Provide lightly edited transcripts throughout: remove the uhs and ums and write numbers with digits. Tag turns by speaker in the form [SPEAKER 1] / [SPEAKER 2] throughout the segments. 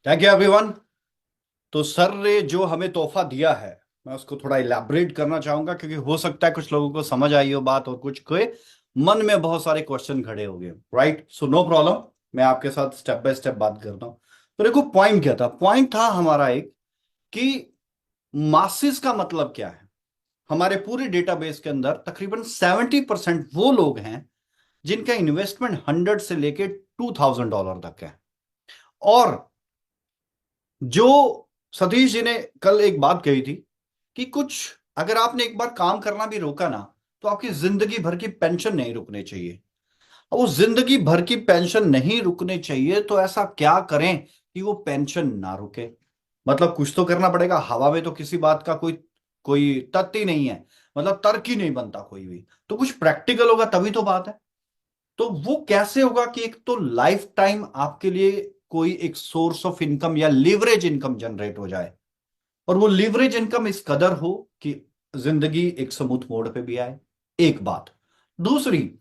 [SPEAKER 1] Thank you everyone. तो sir ने जो हमें तोहफा दिया है, मैं उसको थोड़ा इलैबोरेट करना चाहूंगा, क्योंकि हो सकता है कुछ लोगों को समझ आई हो बात और कुछ के मन में बहुत सारे क्वेश्चन खड़े हो गए। Right, so no problem. मैं आपके साथ स्टेप बाय स्टेप बात करता हूँ। तो देखो, पॉइंट क्या था? पॉइंट था हमारा एक कि मासिस का मतलब क्या है। हमारे पूरे डेटाबेस के अंदर तकरीबन 70% वो लोग हैं जिनका इन्वेस्टमेंट 100 से लेके $2000 तक है। और जो सतीश जी ने कल एक बात कही थी कि कुछ, अगर आपने एक बार काम करना भी रोका ना, तो आपकी जिंदगी भर की पेंशन नहीं रुकनी चाहिए। अब वो जिंदगी भर की पेंशन नहीं रुकनी चाहिए तो ऐसा क्या करें कि वो पेंशन ना रुके? मतलब कुछ तो करना पड़ेगा। हवा में तो किसी बात का कोई कोई तथ्य ही नहीं है, मतलब तर्क ही नहीं बनता कोई भी। तो कुछ प्रैक्टिकल होगा तभी तो बात है। तो वो कैसे होगा कि एक तो लाइफ टाइम आपके लिए कोई एक सोर्स ऑफ इनकम या लिवरेज इनकम जनरेट हो जाए, और वो लिवरेज इनकम इस कदर हो कि जिंदगी एक स्मूथ मोड पे भी आए। एक बात। दूसरी,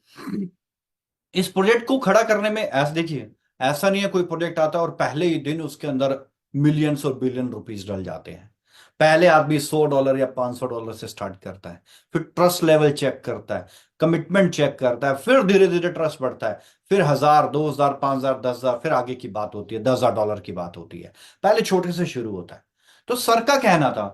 [SPEAKER 1] इस प्रोजेक्ट को खड़ा करने में ऐसा देखिए, ऐसा नहीं है कोई प्रोजेक्ट आता है और पहले ही दिन उसके अंदर मिलियंस और बिलियन रुपीस डल जाते हैं। पहले आदमी $100 या $500 से स्टार्ट करता है, फिर ट्रस्ट लेवल चेक करता है, कमिटमेंट चेक करता है, फिर धीरे धीरे ट्रस्ट बढ़ता है, फिर 1000, 2000, 5000, 10,000, फिर आगे की बात होती है, $10,000 की बात होती है। पहले छोटे से शुरू होता है। तो सर का कहना था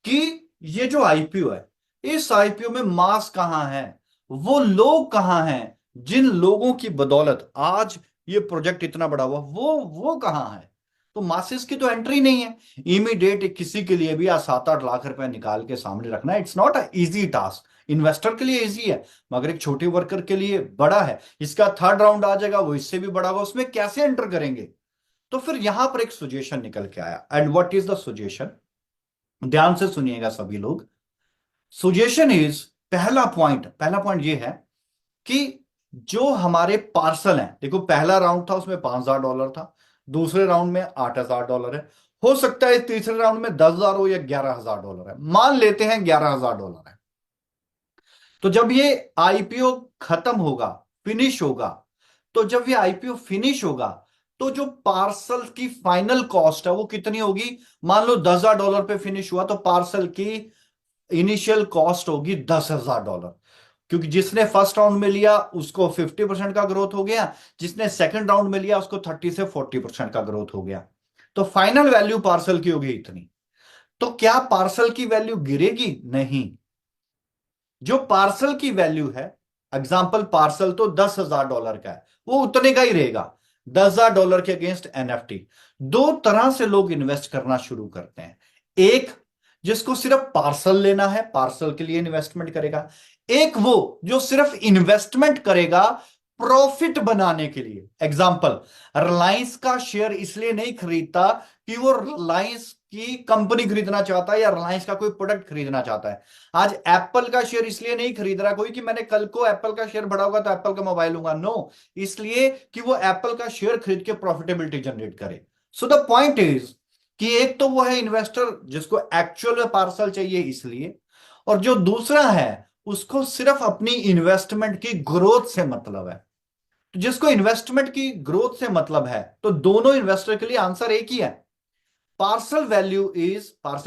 [SPEAKER 1] कि ये जो आईपीओ है, इस आईपीओ में मास कहां है, वो लोग कहां हैं जिन लोगों की बदौलत आज ये प्रोजेक्ट इतना बड़ा हुआ, वो कहां है? तो मासिस की तो एंट्री नहीं है। इमीडिएट किसी के लिए भी आज 7-8 लाख रुपए निकाल के सामने रखना, it's not a easy task. Investor के लिए इजी है, मगर एक छोटे वर्कर के लिए बड़ा है। इसका थर्ड राउंड आ जाएगा, वो इससे भी बड़ा होगा, उसमें कैसे एंटर करेंगे? तो फिर यहां पर एक सुजेशन निकल के आया। And what is the suggestion? ध्यान से सुनिएगा सभी लोग। सुजेशन इज, पहला पॉइंट ये है कि जो हमारे पार्सल हैं, देखो पहला राउंड था उसमें $5,000 था, दूसरे राउंड में $8,000 है। हो सकता है तीसरे राउंड में 10,000 हो या $11,000 है, मान लेते हैं $11,000 है। तो जब ये आईपीओ खत्म होगा, फिनिश होगा, तो जब ये आईपीओ फिनिश होगा, तो जो पार्सल की फाइनल कॉस्ट है वो कितनी होगी? मान लो $10,000 पे फिनिश हुआ, तो पार्सल की इनिशियल कॉस्ट होगी $10,000। क्योंकि जिसने फर्स्ट राउंड में लिया उसको 50% का ग्रोथ हो गया, जिसने सेकंड राउंड में लिया उसको 30 से 40% का ग्रोथ हो गया। तो फाइनल वैल्यू पार्सल की होगी इतनी। तो क्या पार्सल की वैल्यू गिरेगी? नहीं। जो पार्सल की वैल्यू है, एग्जाम्पल पार्सल तो $10,000 का है, वो उतने का ही रहेगा। $10,000 के अगेंस्ट एनएफटी। दो तरह से लोग इन्वेस्ट करना शुरू करते हैं। एक, जिसको सिर्फ पार्सल लेना है, पार्सल के लिए इन्वेस्टमेंट करेगा। एक वो जो सिर्फ इन्वेस्टमेंट करेगा प्रॉफिट बनाने के लिए। एग्जाम्पल, रिलायंस का शेयर इसलिए नहीं खरीदता कि वो रिलायंस की कंपनी खरीदना चाहता है या रिलायंस का कोई प्रोडक्ट खरीदना चाहता है। आज एप्पल का शेयर इसलिए नहीं खरीद रहा कोई कि मैंने कल को एप्पल का शेयर बढ़ा होगा तो एप्पल का मोबाइल लूंगा। नो, इसलिए कि वो एप्पल का शेयर खरीद के प्रॉफिटेबिलिटी जनरेट करे। सो द पॉइंट इज कि एक तो वो है इन्वेस्टर जिसको एक्चुअल में पार्सल चाहिए इसलिए, और जो दूसरा है उसको सिर्फ अपनी इन्वेस्टमेंट की ग्रोथ से मतलब है। तो जिसको इन्वेस्टमेंट की ग्रोथ से मतलब है, तो दोनों इन्वेस्टर के लिए आंसर एक ही है। पार्सल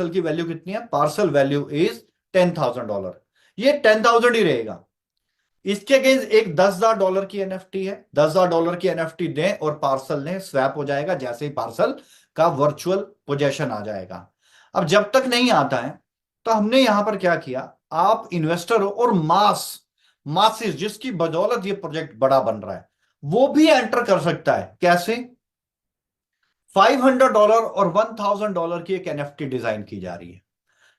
[SPEAKER 1] की वैल्यू कितनी है? Parcel value is $10,000। ये 10,000 ही रहेगा। इसके अगेंस्ट एक $10,000 की एनएफटी है। $10,000 की एनएफटी दें और पार्सल ने स्वैप हो जाएगा जैसे ही पार्सल का वर्चुअल पोजेशन आ जाएगा। अब जब तक नहीं आता है, तो हमने यहां पर क्या किया, आप इन्वेस्टर हो और मासिस जिसकी बदौलत ये प्रोजेक्ट बड़ा बन रहा है, वो भी एंटर कर सकता है। कैसे? $500 और $1,000 की एक एनएफटी डिजाइन की जा रही है।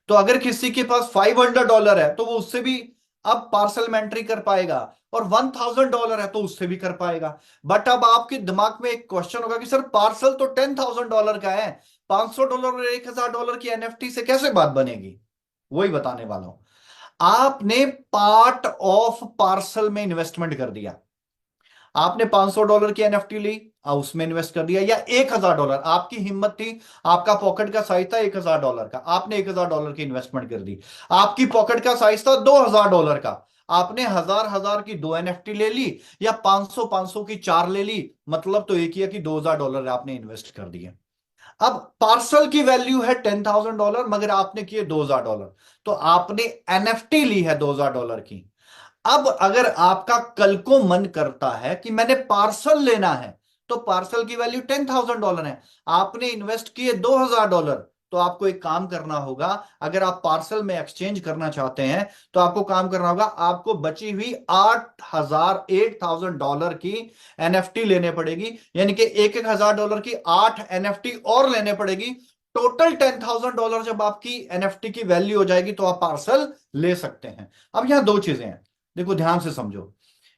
[SPEAKER 1] तो अगर किसी के पास $500 है तो वो उससे भी अब पार्सल में एंट्री कर पाएगा, और $1,000 है तो उससे भी कर पाएगा। बट अब आपके दिमाग में एक क्वेश्चन होगा कि सर पार्सल तो $10,000 का है, $500 और $1,000 की एनएफटी से कैसे बात बनेगी? वही बताने वाला हूं। आपने पार्ट ऑफ पार्सल में इन्वेस्टमेंट कर दिया। आपने $500 की एनएफटी ली, उसमें इन्वेस्ट कर दिया, या $1,000, आपकी हिम्मत थी, आपका पॉकेट का साइज था $1,000 का, आपने $1,000 की इन्वेस्टमेंट कर दी। आपकी पॉकेट का साइज था $2,000 का, आपने हजार हजार की दो एनएफटी ले ली, या 500 500 की चार ले ली। मतलब तो एक ही है कि $2,000 आपने इन्वेस्ट कर दिए। अब पार्सल की वैल्यू है $10,000 मगर आपने किए $2,000, तो आपने एनएफटी ली है $2,000 की। अब अगर आपका कल को मन करता है कि मैंने पार्सल लेना है, तो पार्सल की वैल्यू $10,000 है, आपने इन्वेस्ट किए $2,000, तो आपको एक काम करना होगा। अगर आप पार्सल में एक्सचेंज करना चाहते हैं तो आपको काम करना होगा, आपको बची हुई $8,000 की एनएफटी लेने पड़ेगी, यानी कि $1,000 की 8 एनएफटी और लेने पड़ेगी। टोटल $10,000 जब आपकी एनएफटी की वैल्यू हो जाएगी तो आप पार्सल ले सकते हैं। अब यहां दो चीजें हैं, देखो ध्यान से समझो।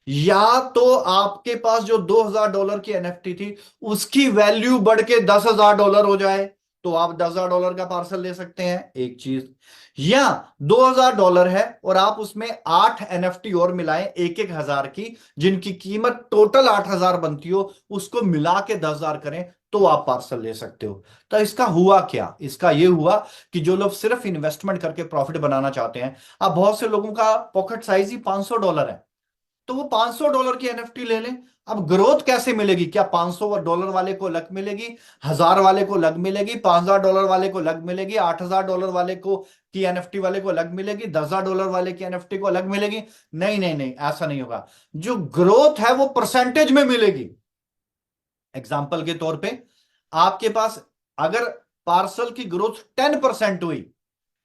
[SPEAKER 1] या तो आपके पास जो $2,000 की एनएफटी थी उसकी वैल्यू बढ़ के $10,000 हो जाए, तो आप $10,000 का पार्सल ले सकते हैं, एक चीज। या $2,000 है और आप उसमें 8 एनएफटी और मिलाएं एक एक हजार की, जिनकी कीमत टोटल 8,000 बनती हो, उसको मिला के 10,000 करें, तो आप पार्सल ले सकते हो। तो इसका हुआ क्या, इसका यह हुआ कि जो लोग सिर्फ इन्वेस्टमेंट करके प्रॉफिट बनाना चाहते हैं, अब बहुत से लोगों का पॉकेट साइज ही $500 है, तो वो $500 की एनएफटी ले लें। अब ग्रोथ कैसे मिलेगी, क्या $500 वाले को अलग मिलेगी, 1,000 वाले को अलग मिलेगी, $5,000 वाले को अलग मिलेगी, $8,000 वाले को की एनएफटी वाले को अलग मिलेगी, $10,000 वाले की एनएफटी को अलग मिलेगी? नहीं नहीं नहीं, ऐसा नहीं होगा। जो ग्रोथ है वो परसेंटेज में मिलेगी। एग्जाम्पल के तौर पे आपके पास अगर पार्सल की ग्रोथ 10% हुई,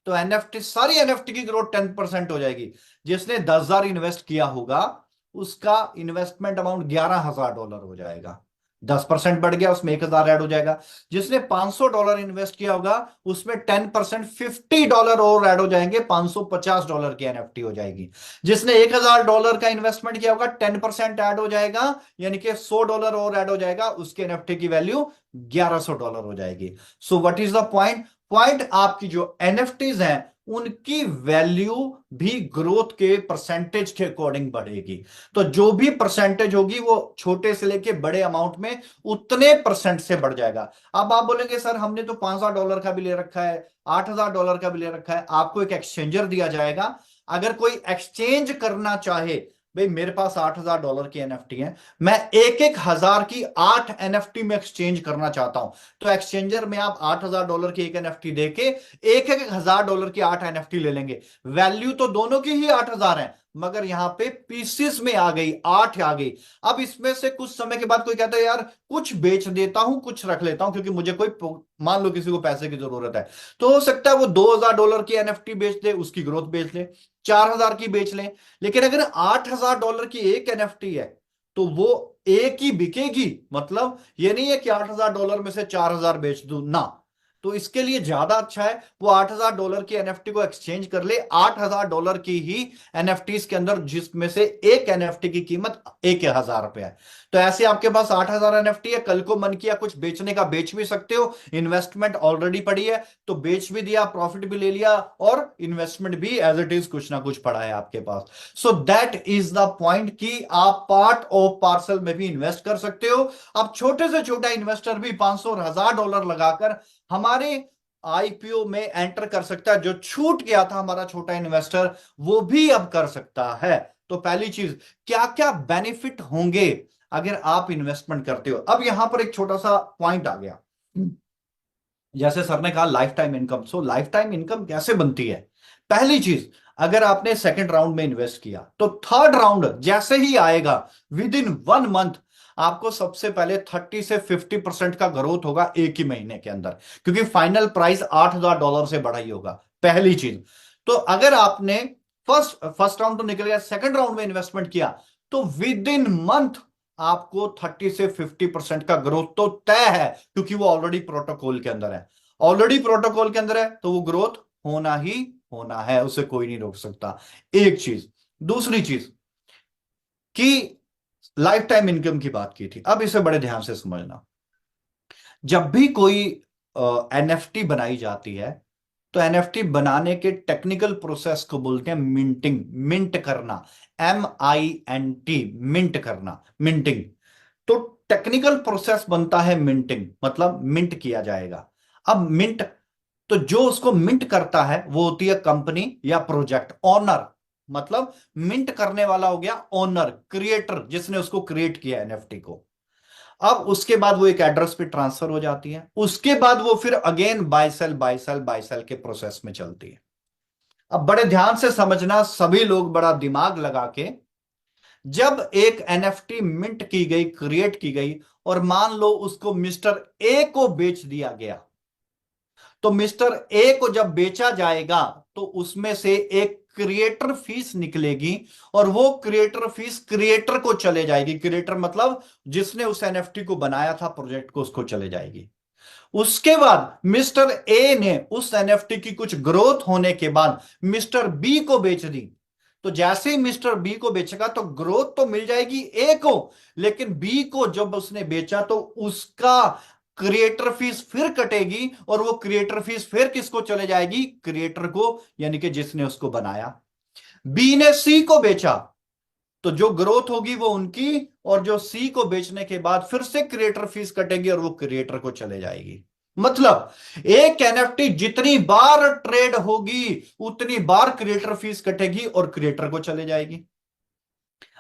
[SPEAKER 1] तो एनएफटी, सारी एनएफटी की ग्रोथ 10% हो जाएगी। जिसने 10,000 इन्वेस्ट किया होगा उसका इन्वेस्टमेंट अमाउंट $11,000 हो जाएगा। 10% बढ़ गया, उसमें 1,000 ऐड हो जाएगा। जिसने $500 इन्वेस्ट किया होगा उसमें 10% $50 और ऐड हो जाएंगे, $550 की एनएफटी हो जाएगी। जिसने $1,000 का इन्वेस्टमेंट किया होगा 10% ऐड हो जाएगा, यानी कि $100 और ऐड हो जाएगा, उसके एनएफटी की वैल्यू $1,100 हो जाएगी। So what is the point? Point आपकी जो एनएफटीज हैं उनकी वैल्यू भी ग्रोथ के परसेंटेज के अकॉर्डिंग बढ़ेगी। तो जो भी परसेंटेज होगी वो छोटे से लेके बड़े अमाउंट में उतने परसेंट से बढ़ जाएगा। अब आप बोलेंगे सर हमने तो $5,000 का भी ले रखा है, $8,000 का भी ले रखा है। आपको एक एक्सचेंजर दिया जाएगा, अगर कोई एक्सचेंज करना चाहे, भाई मेरे पास $8,000 की एनएफटी है, मैं एक एक हजार की 8 एनएफटी में एक्सचेंज करना चाहता हूं, तो एक्सचेंजर में आप $8,000 की एक एनएफटी देके एक एक $1,000 की 8 एनएफटी ले लेंगे। वैल्यू तो दोनों की ही 8,000 है, मगर यहां पे पीसेस में आ गई, 8 आ गई। अब इसमें से कुछ समय के बाद कोई कहता है यार कुछ बेच देता हूं, कुछ रख लेता हूं, क्योंकि मुझे कोई, मान लो किसी को पैसे की जरूरत है, तो हो सकता है वो $2,000 की एनएफटी बेच दे, उसकी ग्रोथ बेच ले, 4,000 की बेच ले। लेकिन अगर $8,000 की एक एनएफटी है तो वो एक ही बिकेगी, मतलब ये नहीं है कि $8,000 में से 4,000 बेच दूं ना। तो इसके लिए ज्यादा अच्छा है वो $8,000 की एनएफटी को एक्सचेंज कर ले, $8,000 की ही एनएफटीज के अंदर, जिसमें से एक एनएफटी की कीमत $1,000 है। तो ऐसे आपके पास 8,000 एनएफटी है, कल को मन किया कुछ बेचने का बेच भी सकते हो, इन्वेस्टमेंट ऑलरेडी पड़ी है तो बेच भी दिया, प्रॉफिट भी ले लिया, और इन्वेस्टमेंट भी एज इट इज कुछ ना कुछ पड़ा है आपके पास। So that is the point कि आप पार्ट ऑफ पार्सल में भी इन्वेस्ट कर सकते हो। अब छोटे से छोटा इन्वेस्टर भी 500 और $1,000 लगाकर हमारे आईपीओ में एंटर कर सकता है। जो छूट गया था हमारा छोटा इन्वेस्टर, वो भी अब कर सकता है। तो पहली चीज, क्या क्या बेनिफिट होंगे अगर आप इन्वेस्टमेंट करते हो। अब यहां पर एक छोटा सा पॉइंट आ गया, जैसे सर ने कहा life time income. So life time income कैसे बनती है? पहली चीज, अगर आपने सेकंड राउंड में इन्वेस्ट किया तो थर्ड राउंड जैसे ही आएगा, विद इन 1 मंथ आपको सबसे पहले 30 से 50% का ग्रोथ होगा एक ही महीने के अंदर, क्योंकि फाइनल प्राइस $8,000 से बढ़ा ही होगा। पहली चीज। तो अगर आपने फर्स्ट राउंड तो निकल गया, सेकंड राउंड में इन्वेस्टमेंट किया, तो विद इन मंथ आपको 30 से 50% का ग्रोथ तो तय है, क्योंकि वो ऑलरेडी प्रोटोकॉल के अंदर है। ऑलरेडी प्रोटोकॉल के अंदर है तो वो ग्रोथ होना ही होना है, उसे कोई नहीं रोक सकता। एक चीज। दूसरी चीज कि लाइफ टाइम इनकम की बात की थी, अब इसे बड़े ध्यान से समझना। जब भी कोई एनएफटी बनाई जाती है तो एनएफटी बनाने के टेक्निकल प्रोसेस को बोलते हैं मिंटिंग, मिंट करना, MINT, मिंट करना, मिंटिंग। तो टेक्निकल प्रोसेस बनता है मिंटिंग, मतलब मिंट किया जाएगा। अब मिंट, तो जो उसको मिंट करता है वो होती है कंपनी या प्रोजेक्ट ओनर, मतलब मिंट करने वाला हो गया ओनर, क्रिएटर, जिसने उसको क्रिएट किया एनएफटी को। अब उसके बाद वो एक एड्रेस पे ट्रांसफर हो जाती है, उसके बाद वो फिर again buy sell buy sell buy sell के प्रोसेस में चलती है। अब बड़े ध्यान से समझना, सभी लोग बड़ा दिमाग लगा के, जब एक एनएफटी मिंट की गई, क्रिएट की गई, और मान लो उसको मिस्टर ए को बेच दिया गया, तो मिस्टर ए को जब बेचा जाएगा तो उसमें से एक क्रिएटर फीस निकलेगी, और वो क्रिएटर फीस क्रिएटर को चले जाएगी। क्रिएटर मतलब जिसने उस एनएफटी को बनाया था, प्रोजेक्ट को, उसको चले जाएगी। उसके बाद मिस्टर ए ने उस एनएफटी की कुछ ग्रोथ होने के बाद मिस्टर बी को बेच दी। तो जैसे ही मिस्टर बी को बेचेगा तो ग्रोथ तो मिल जाएगी ए को, लेकिन बी को जब उसने बेचा तो उसका क्रिएटर फीस फिर कटेगी, और वो क्रिएटर फीस फिर किसको चले जाएगी? क्रिएटर को, यानी कि जिसने उसको बनाया। बी ने सी को बेचा तो जो ग्रोथ होगी वो उनकी, और जो सी को बेचने के बाद फिर से क्रिएटर फीस कटेगी और वो क्रिएटर को चले जाएगी। मतलब एक एनएफटी जितनी बार ट्रेड होगी उतनी बार क्रिएटर फीस कटेगी और क्रिएटर को चले जाएगी।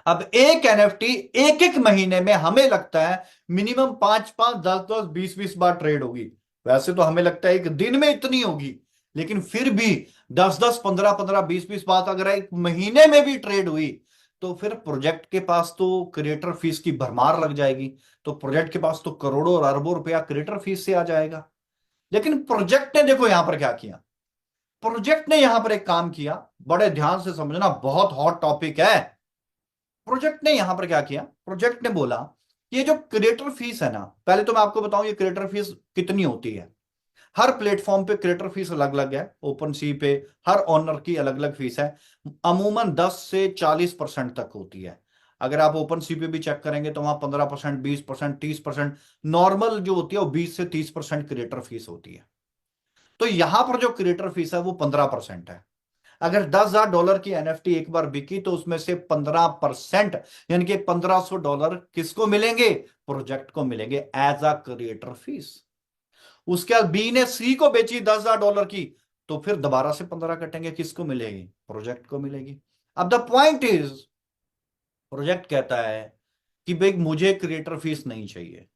[SPEAKER 1] अब एक एनएफटी एक एक महीने में हमें लगता है मिनिमम 5 5 10 10 20 20 बार ट्रेड होगी। वैसे तो हमें लगता है एक दिन में इतनी होगी, लेकिन फिर भी 10 10 15 15 20 20 बार अगर एक महीने में भी ट्रेड हुई तो फिर प्रोजेक्ट के पास तो क्रिएटर फीस की भरमार लग जाएगी। तो प्रोजेक्ट के पास तो करोड़ों और अरबों रुपया क्रिएटर फीस से आ जाएगा। लेकिन प्रोजेक्ट ने देखो यहां पर क्या किया। प्रोजेक्ट ने यहां पर एक काम किया, बड़े ध्यान से समझना, बहुत हॉट टॉपिक है। प्रोजेक्ट ने यहां पर क्या किया, प्रोजेक्ट ने बोला कि ये जो क्रिएटर फीस है ना, पहले तो मैं आपको बताऊं ये क्रिएटर फीस कितनी होती है। हर प्लेटफॉर्म पे क्रिएटर फीस अलग अलग है। ओपन सी पे हर ऑनर की अलग अलग फीस है, अमूमन 10 से 40% तक होती है। अगर आप ओपन सी पे भी चेक करेंगे तो वहां 15%, 20%, 30%, नॉर्मल जो होती है वो 20 से 30% क्रिएटर फीस होती है। तो यहां पर जो क्रिएटर फीस है वो 15% है। अगर $10,000 की एनएफटी एक बार बिकी तो उसमें से 15%, यानी कि $1,500 किसको मिलेंगे? प्रोजेक्ट को मिलेंगे एज अ क्रिएटर फीस। उसके बाद बी ने सी को बेची $10,000 की, तो फिर दोबारा से 15 कटेंगे, किसको मिलेगी? प्रोजेक्ट को मिलेगी। अब द पॉइंट इज, प्रोजेक्ट कहता है कि भाई मुझे क्रिएटर फीस नहीं चाहिए,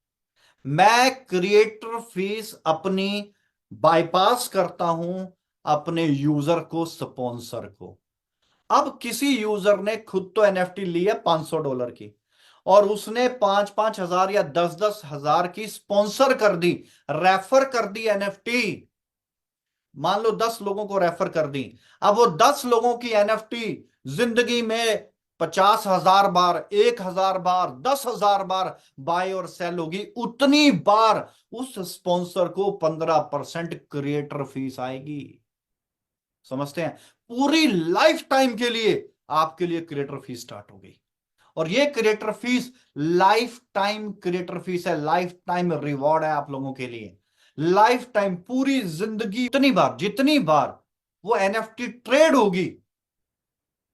[SPEAKER 1] मैं क्रिएटर फीस अपनी बाईपास करता हूं अपने यूजर को, स्पॉन्सर को। अब किसी यूजर ने खुद तो एनएफटी ली है $500 की, और उसने 5 5 हजार या 10 10 हजार की स्पॉन्सर कर दी, रेफर कर दी एनएफटी। मान लो 10 लोगों को रेफर कर दी। अब वो 10 लोगों की एनएफटी जिंदगी में 50,000 बार, 1,000 बार, 10,000 बार बाय और सेल होगी, उतनी बार उस स्पॉन्सर को 15% क्रिएटर फीस आएगी। समझते हैं? पूरी लाइफ टाइम के लिए आपके लिए क्रिएटर फीस स्टार्ट हो गई। और ये creator fees life time creator fees है, लाइफ टाइम रिवॉर्ड है आप लोगों के लिए। लाइफ टाइम, पूरी जिंदगी, जितनी बार वो एनएफटी ट्रेड होगी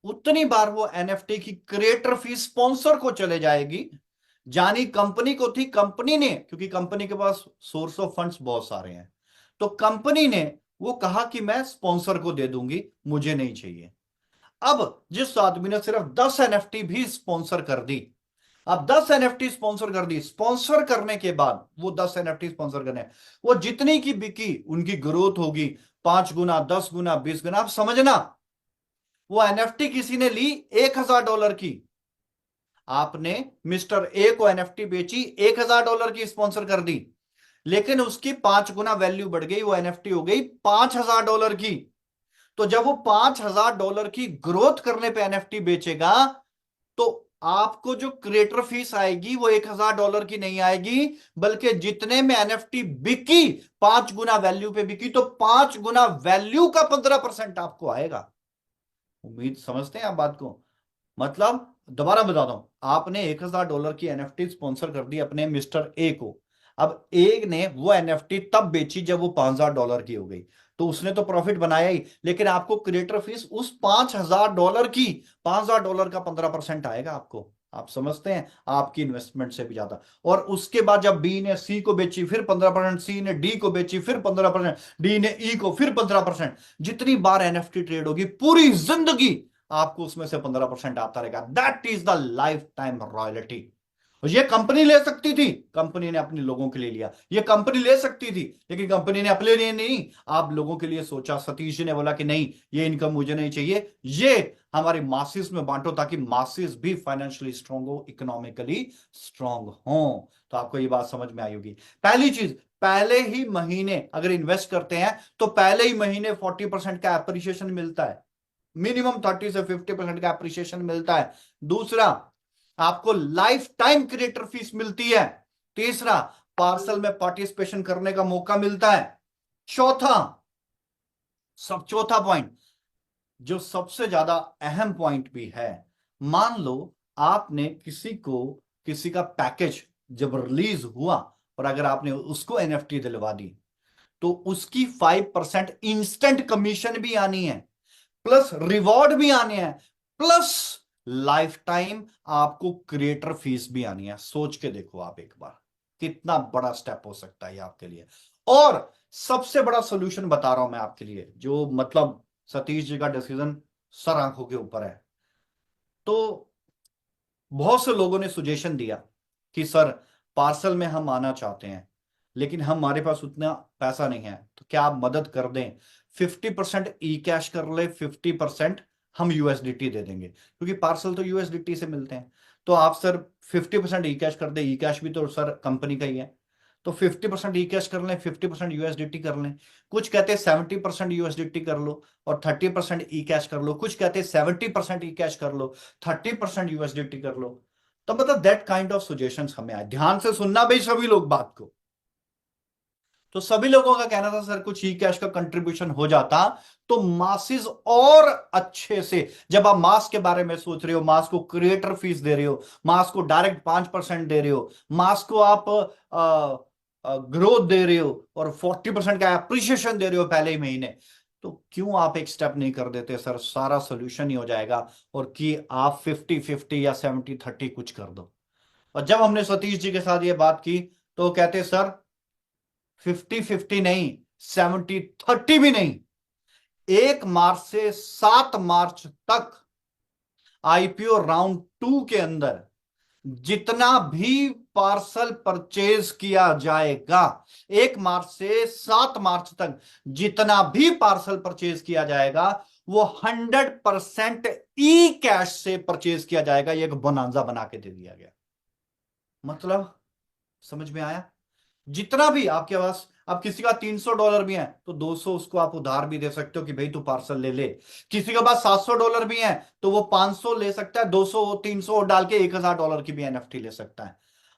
[SPEAKER 1] उतनी बार वो एनएफटी की क्रिएटर फीस स्पॉन्सर को चले जाएगी। जानी कंपनी को थी, कंपनी ने, क्योंकि कंपनी के पास सोर्स ऑफ फंड्स बहुत सारे हैं, तो कंपनी ने वो कहा कि मैं स्पॉन्सर को दे दूंगी, मुझे नहीं चाहिए। अब जिस आदमी ने सिर्फ 10 एनएफटी भी स्पॉन्सर कर दी, अब 10 एनएफटी स्पॉन्सर कर दी, स्पॉन्सर करने के बाद वो 10 एनएफटी स्पॉन्सर करने, वो जितनी की बिकी उनकी ग्रोथ होगी 5 गुना, 10 गुना, 20 गुना। आप समझना, वो एनएफटी किसी ने ली $1,000 की, आपने मिस्टर ए को एनएफटी बेची $1,000 की, स्पॉन्सर कर दी, लेकिन उसकी 5 गुना वैल्यू बढ़ गई, वो एनएफटी हो गई $5,000 की। तो जब वो $5,000 की ग्रोथ करने पे एनएफटी बेचेगा तो आपको जो क्रिएटर फीस आएगी वो $1,000 की नहीं आएगी, बल्कि जितने में एनएफटी बिकी, 5 गुना वैल्यू पे बिकी, तो 5 गुना वैल्यू का 15% आपको आएगा। उम्मीद समझते हैं आप बात को? मतलब दोबारा बताता हूं, आपने $1,000 की एनएफटी स्पॉन्सर कर दी अपने मिस्टर ए को। अब ए ने वो एनएफटी तब बेची जब वो $5,000 की हो गई, तो उसने तो प्रॉफिट बनाया ही, लेकिन आपको क्रिएटर फीस उस $5,000 की, $5,000 का 15% आएगा आपको। आप समझते हैं? आपकी इन्वेस्टमेंट से भी ज्यादा। और उसके बाद जब बी ने सी को बेची फिर 15%, सी ने डी को बेची फिर 15%, डी ने ई को फिर 15%, जितनी बार एनएफटी ट्रेड होगी पूरी जिंदगी आपको उसमें से 15% आता रहेगा। That is the life time royalty. ये कंपनी ले सकती थी, कंपनी ने अपने लोगों के लिए लिया। ये कंपनी ले सकती थी, लेकिन कंपनी ने अपने लिए नहीं, आप लोगों के लिए सोचा। सतीश जी ने बोला कि नहीं, ये इनकम मुझे नहीं चाहिए, ये हमारे मासिस में बांटो, ताकि मासिस भी फाइनेंशियली स्ट्रांग हो, इकोनॉमिकली स्ट्रांग हो। तो आपको ये बात समझ में आई होगी। पहली चीज, पहले ही महीने अगर इन्वेस्ट करते हैं तो पहले ही महीने 40% का एप्रिसिएशन मिलता है, मिनिमम 30 से 50% का एप्रिसिएशन मिलता है। दूसरा, आपको लाइफ टाइम क्रिएटर फीस मिलती है। तीसरा, पार्सल में पार्टिसिपेशन करने का मौका मिलता है। चौथा, चौथा पॉइंट, जो सबसे ज्यादा अहम पॉइंट भी है, मान लो आपने किसी का पैकेज जब रिलीज हुआ और अगर आपने उसको एनएफटी दिलवा दी, तो उसकी 5% इंस्टेंट कमीशन भी आनी है, प्लस रिवॉर्ड भी आने हैं, प्लस लाइफ टाइम आपको क्रिएटर फीस भी आनी है। सोच के देखो आप एक बार, कितना बड़ा स्टेप हो सकता है ये आपके लिए। और सबसे बड़ा सोल्यूशन बता रहा हूं मैं आपके लिए, जो मतलब सतीश जी का डिसीजन सर आंखों के ऊपर है। तो बहुत से लोगों ने सुजेशन दिया कि सर, पार्सल में हम आना चाहते हैं, लेकिन हमारे पास उतना पैसा नहीं है, तो क्या आप मदद कर दें, 50% ई कैश कर ले, 50% हम यूएसडीटी दे देंगे, क्योंकि पार्सल तो यूएसडीटी से मिलते हैं। तो आप सर 50% ई कैश कर दे, ई कैश भी तो सर कंपनी का ही है, तो 50% ई कैश कर लें, 50% यूएसडीटी कर लें। कुछ कहते हैं 70% यूएसडीटी कर लो और 30% ई कैश कर लो, कुछ कहते हैं 70% ई कैश कर लो, 30% यूएसडीटी कर लो। तो मतलब दैट काइंड ऑफ सजेशंस हमें आए। ध्यान से सुनना भाई सभी लोग बात को। तो सभी लोगों का कहना था सर कुछ ई कैश का कंट्रीब्यूशन हो जाता तो मासिस और अच्छे से, जब आप मास के बारे में सोच रहे हो, मास को क्रिएटर फीस दे रहे हो, मास को डायरेक्ट 5% दे रहे हो, मास को आप ग्रोथ दे रहे हो और 40% का एप्रिसिएशन दे रहे हो पहले ही महीने, तो क्यों आप एक स्टेप नहीं कर देते सर, सारा सोल्यूशन ही हो जाएगा, और कि आप 50-50 या 70-30 कुछ कर दो। और जब हमने सतीश जी के साथ ये बात की, तो कहते सर 50-50 नहीं, 70-30 भी नहीं, 1 मार्च से 7 मार्च तक आईपीओ राउंड 2 के अंदर जितना भी पार्सल परचेज किया जाएगा, 1 मार्च से 7 मार्च तक जितना भी पार्सल परचेज किया जाएगा, वो 100% ई कैश से परचेज किया जाएगा। ये एक बोनांजा बना के दे दिया गया। मतलब समझ में आया? जितना भी आपके पास, अब किसी का $300 भी है तो 200 उसको आप उधार भी दे सकते हो कि भाई तू पार्सल ले ले। किसी के पास $700 भी है तो वो 500 ले सकता है, 200 300 डाल के $1000 की भी एनएफटी ले सकता है।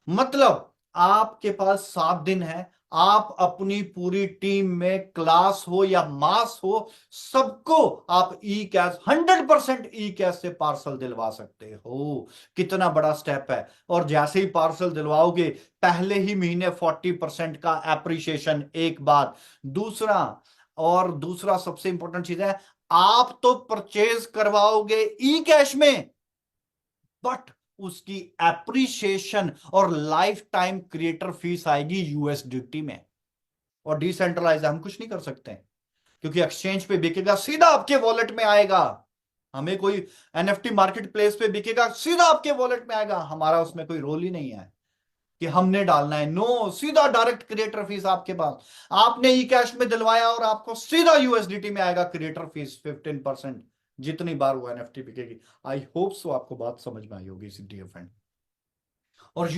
[SPEAKER 1] मतलब आपके पास 7 दिन है, आप अपनी पूरी टीम में, क्लास हो या मास हो, सबको आप ई कैश, 100% ई कैश से पार्सल दिलवा सकते हो। कितना बड़ा स्टेप है। और जैसे ही पार्सल दिलवाओगे, पहले ही महीने 40% का एप्रिसिएशन, एक बात। दूसरा, और दूसरा सबसे इंपॉर्टेंट चीज है, आप तो परचेज करवाओगे ई कैश में, बट उसकी एप्रिसिएशन और लाइफ टाइम क्रिएटर फीस आएगी यूएसडीटी में। और डिसेंट्रलाइज हम कुछ नहीं कर सकते, क्योंकि एक्सचेंज पे बिकेगा, सीधा आपके वॉलेट में आएगा। हमें कोई एनएफटी मार्केट प्लेस पे बिकेगा, सीधा आपके वॉलेट में आएगा, हमारा उसमें कोई रोल ही नहीं है कि हमने डालना है। नो, सीधा डायरेक्ट क्रिएटर फीस आपके पास। आपने ई कैश में दिलवाया और आपको सीधा यूएसडीटी में आएगा क्रिएटर फीस 15%, जितनी बार वो एनएफटी बिकेगी। आई होप सो आपको बात समझ में आई होगी इसी डियर फ्रेंड। और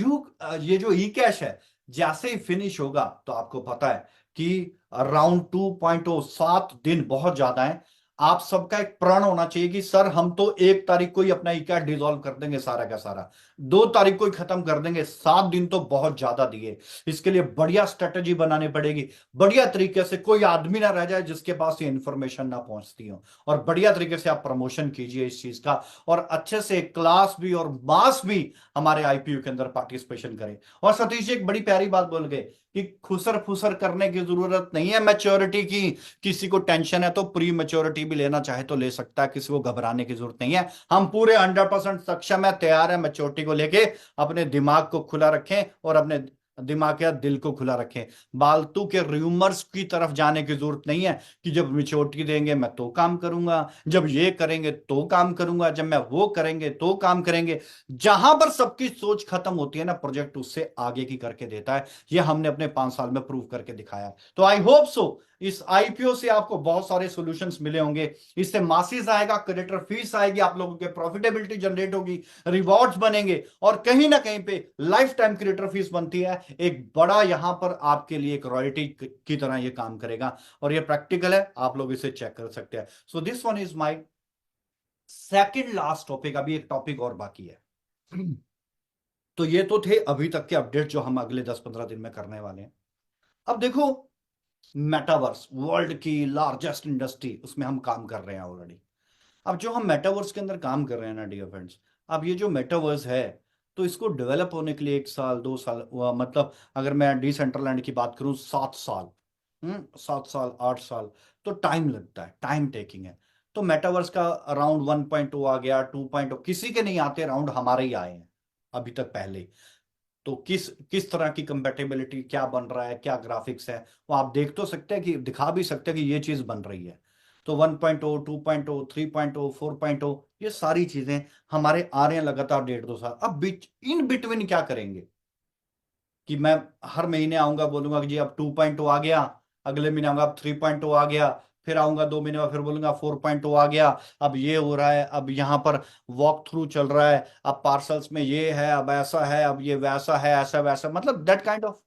[SPEAKER 1] ये जो ई कैश है, जैसे ही फिनिश होगा तो आपको पता है कि राउंड 2.0, 7 दिन बहुत ज्यादा है। आप सबका एक प्रण होना चाहिए कि सर हम तो 1 तारीख को ही अपना ई कैश डिसॉल्व कर देंगे सारा का सारा, 2 तारीख को ही खत्म कर देंगे। 7 दिन तो बहुत ज्यादा दिए। इसके लिए बढ़िया स्ट्रेटेजी बनानी पड़ेगी, बढ़िया तरीके से, कोई आदमी ना रह जाए जिसके पास ये इंफॉर्मेशन ना पहुंचती हो। और बढ़िया तरीके से आप प्रमोशन कीजिए इस चीज का, और अच्छे से क्लास भी और मास भी हमारे आईपीयू के अंदर पार्टिसिपेशन करें। और सतीश जी एक बड़ी प्यारी बात बोल गए कि खुसर फुसर करने की जरूरत नहीं है मैच्योरिटी की। किसी को टेंशन है तो प्री मैच्योरिटी भी लेना चाहे तो ले सकता है, किसी को घबराने की जरूरत नहीं है। हम पूरे 100% सक्षम है, तैयार है मैच्योरिटी को लेके। अपने दिमाग को खुला रखें और अपने दिमाग या दिल को खुला रखें। फालतू के रूमर्स की तरफ जाने की जरूरत नहीं है कि जब मैच्योरिटी देंगे मैं तो काम करूंगा, जब ये करेंगे तो काम करूंगा, जब मैं वो करेंगे तो काम करेंगे। जहां पर सबकी सोच खत्म होती है ना, प्रोजेक्ट उससे आगे की करके देता है। ये हमने अपने 5 साल में प्रूव करके दिखाया है। तो आई होप सो इस आईपीओ से आपको बहुत सारे सॉल्यूशंस मिले होंगे। इससे मासिस आएगा, क्रेडिटर फीस आएगी, आप लोगों के प्रॉफिटेबिलिटी जनरेट होगी, रिवॉर्ड्स बनेंगे, और कहीं ना कहीं पे लाइफ टाइम क्रिएटर फीस बनती है। एक बड़ा यहां पर आपके लिए एक रॉयल्टी की तरह ये काम करेगा, और ये प्रैक्टिकल है, आप लोग इसे चेक कर सकते हैं। So this one is my second last topic. अभी एक टॉपिक और बाकी है। तो ये तो थे अभी तक के अपडेट जो हम अगले 10-15 दिन में करने वाले हैं। अब देखो, मेटावर्स वर्ल्ड की लार्जेस्ट इंडस्ट्री, उसमें हम काम कर रहे हैं ऑलरेडी। अब जो हम मेटावर्स के अंदर काम कर रहे हैं ना डियर फ्रेंड्स, अब ये जो मेटावर्स है, तो इसको डेवलप होने के लिए 1 साल 2 साल मतलब अगर मैं डिसेंट्रलैंड की बात करूं 7 साल, 7 साल 8 साल, तो टाइम लगता है, टाइम टेकिंग है। तो मेटावर्स का अराउंड 1.0 आ गया, 2.0 किसी के नहीं आते, अराउंड हमारे ही आए हैं अभी तक पहले। तो किस किस तरह की कंपेटेबिलिटी क्या बन रहा है, क्या ग्राफिक्स है, वो आप देख तो सकते हैं, कि दिखा भी सकते हैं कि ये चीज बन रही है। तो 1.0 2.0 3.0 4.0 ये सारी चीजें हमारे आ रहे हैं लगातार 1.5-2 साल। अब इन बिटवीन क्या करेंगे, कि मैं हर महीने आऊंगा बोलूंगा कि जी अब 2.0 आ गया, अगले महीने आऊंगा अब 3.0 आ गया, फिर आऊंगा 2 महीने बाद फिर बोलूंगा 4.0 आ गया, अब ये हो रहा है, अब यहाँ पर वॉक थ्रू चल रहा है, अब पार्सल्स में ये है, अब ऐसा है, अब ये वैसा है, ऐसा वैसा, मतलब दैट काइंड ऑफ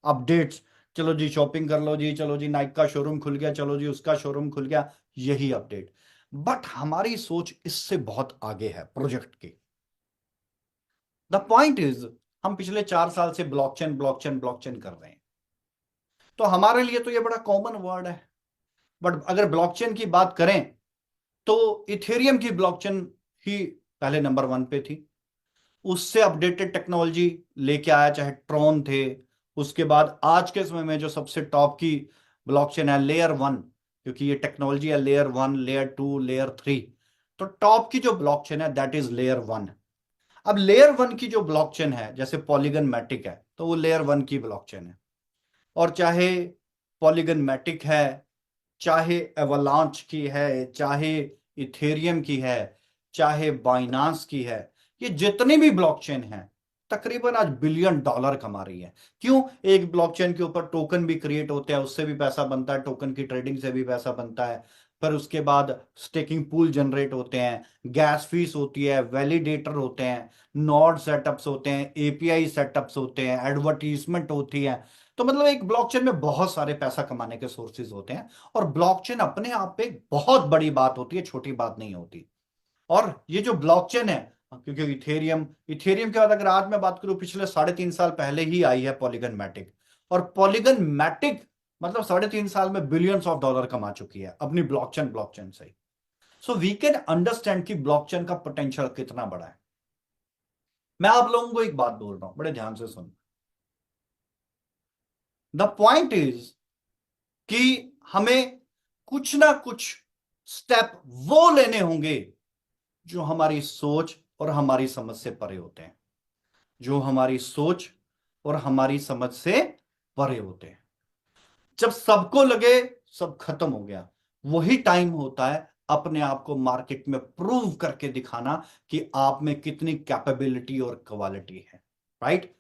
[SPEAKER 1] अपडेट्स। चलो जी शॉपिंग कर लो जी, चलो जी नाइक का शोरूम खुल गया, चलो जी उसका शोरूम खुल गया, यही अपडेट। बट हमारी सोच इससे बहुत आगे है प्रोजेक्ट के। द पॉइंट इज, हम पिछले 4 साल से ब्लॉकचेन ब्लॉकचेन ब्लॉकचेन कर रहे हैं। तो हमारे लिए तो ये बड़ा कॉमन वर्ड है। बट अगर ब्लॉकचेन की बात करें, तो इथेरियम की ब्लॉकचेन ही पहले नंबर 1 पे थी। उससे अपडेटेड टेक्नोलॉजी लेके आया, चाहे ट्रॉन थे। उसके बाद आज के समय में जो सबसे टॉप की ब्लॉकचेन है लेयर 1, क्योंकि ये टेक्नोलॉजी है लेयर 1 लेयर 2 लेयर 3। तो टॉप की जो ब्लॉकचेन है दैट इज लेयर 1। अब लेयर 1 की जो ब्लॉकचेन है, जैसे पॉलीगन मैटिक है, तो वो लेयर 1 की ब्लॉकचेन है। और चाहे पॉलीगन मैटिक है, चाहे एवलांच की है, चाहे इथेरियम की है, चाहे बाइनांस की है, ये जितनी भी ब्लॉकचेन है तकरीबन आज $1 बिलियन कमा रही है। क्यों? एक ब्लॉकचेन के ऊपर टोकन भी क्रिएट होते हैं, उससे भी पैसा बनता है, टोकन की ट्रेडिंग से भी पैसा बनता है। फिर उसके बाद स्टेकिंग पूल जनरेट होते हैं, गैस फीस होती है, वैलिडेटर होते हैं, नोड सेटअप्स होते हैं, एपीआई सेटअप्स होते हैं, एडवर्टीजमेंट होती है। तो मतलब एक ब्लॉकचेन में बहुत सारे पैसा कमाने के सोर्सेज होते हैं। और ब्लॉकचेन अपने आप पे एक बहुत बड़ी बात होती है, छोटी बात नहीं होती। और ये जो ब्लॉकचेन है, क्योंकि इथेरियम इथेरियम के बाद अगर आज मैं बात करूं, पिछले 3.5 साल पहले ही आई है पॉलीगन मैटिक। और पॉलीगन मैटिक मतलब 3.5 साल में $बिलियंस कमा चुकी है अपनी ब्लॉकचेन ब्लॉकचेन से ही। सो वी कैन अंडरस्टैंड कि ब्लॉकचेन का पोटेंशियल कितना बड़ा है। मैं आप लोगों को एक बात बोल रहा हूं, बड़े ध्यान से सुन। द पॉइंट इज कि हमें कुछ ना कुछ स्टेप वो लेने होंगे जो हमारी सोच और हमारी समझ से परे होते हैं, जो हमारी सोच और हमारी समझ से परे होते हैं। जब सबको लगे सब खत्म हो गया, वही टाइम होता है अपने आप को मार्केट में प्रूव करके दिखाना कि आप में कितनी कैपेबिलिटी और क्वालिटी है। राइट